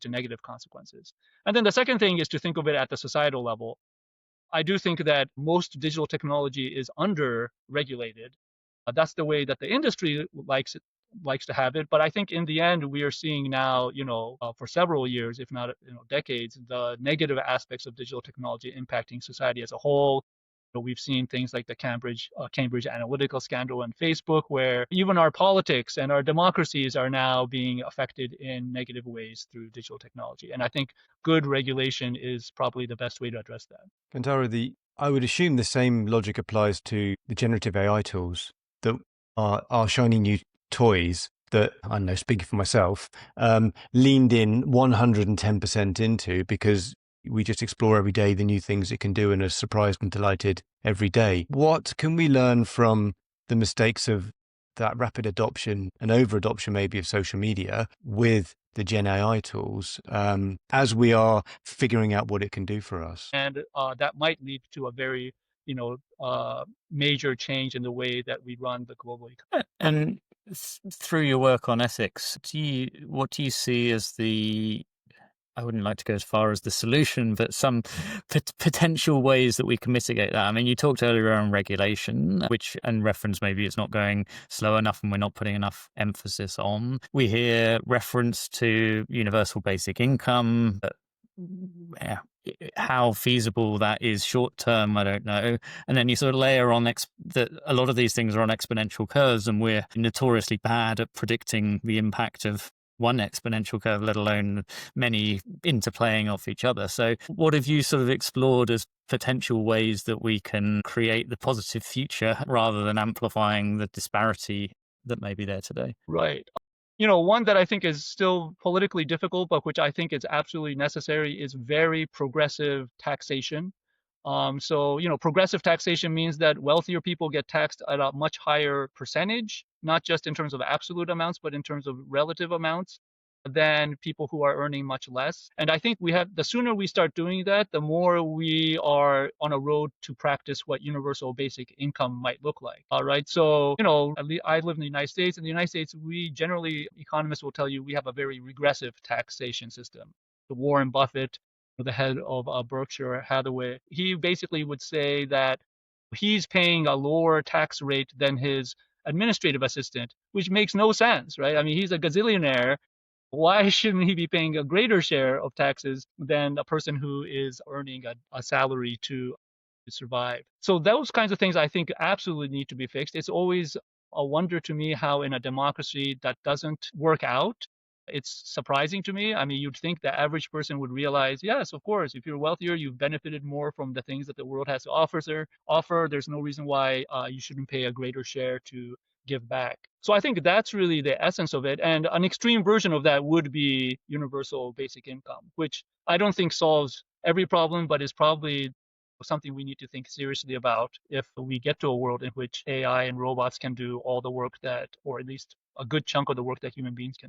to negative consequences. And then the second thing is to think of it at the societal level. I do think that most digital technology is under-regulated. That's the way that the industry likes to have it. But I think in the end, we are seeing now, for several years, if not decades, the negative aspects of digital technology impacting society as a whole. We've seen things like the Cambridge Analytica scandal and Facebook, where even our politics and our democracies are now being affected in negative ways through digital technology. And I think good regulation is probably the best way to address that. Kentaro, I would assume the same logic applies to the generative AI tools that are shiny new toys that, I don't know, speaking for myself, leaned in 110% into, because we just explore every day the new things it can do and are surprised and delighted every day. What can we learn from the mistakes of that rapid adoption and over-adoption maybe of social media with the Gen AI tools as we are figuring out what it can do for us? And that might lead to a very, major change in the way that we run the global economy. And through your work on ethics, what do you see as I wouldn't like to go as far as the solution, but some potential ways that we can mitigate that? I mean, you talked earlier on regulation, and reference maybe it's not going slow enough and we're not putting enough emphasis on. We hear reference to universal basic income. How feasible that is short term, I don't know. And then you sort of layer on that a lot of these things are on exponential curves, and we're notoriously bad at predicting the impact of one exponential curve, let alone many interplaying off each other. So what have you sort of explored as potential ways that we can create the positive future rather than amplifying the disparity that may be there today? Right. One that I think is still politically difficult, but which I think is absolutely necessary, is very progressive taxation. Progressive taxation means that wealthier people get taxed at a much higher percentage, not just in terms of absolute amounts, but in terms of relative amounts than people who are earning much less. And I think the sooner we start doing that, the more we are on a road to practice what universal basic income might look like. All right. So, at least I live in the United States. In the United States, we generally, economists will tell you, we have a very regressive taxation system. The Warren Buffett, the head of Berkshire Hathaway, he basically would say that he's paying a lower tax rate than his administrative assistant, which makes no sense, right? I mean, he's a gazillionaire. Why shouldn't he be paying a greater share of taxes than a person who is earning a salary to survive? So those kinds of things I think absolutely need to be fixed. It's always a wonder to me how in a democracy that doesn't work out. It's surprising to me. I mean, you'd think the average person would realize, yes, of course, if you're wealthier, you've benefited more from the things that the world has to offer. There's no reason why you shouldn't pay a greater share to give back. So I think that's really the essence of it. And an extreme version of that would be universal basic income, which I don't think solves every problem, but is probably something we need to think seriously about if we get to a world in which AI and robots can do all the work or at least a good chunk of the work that human beings can do.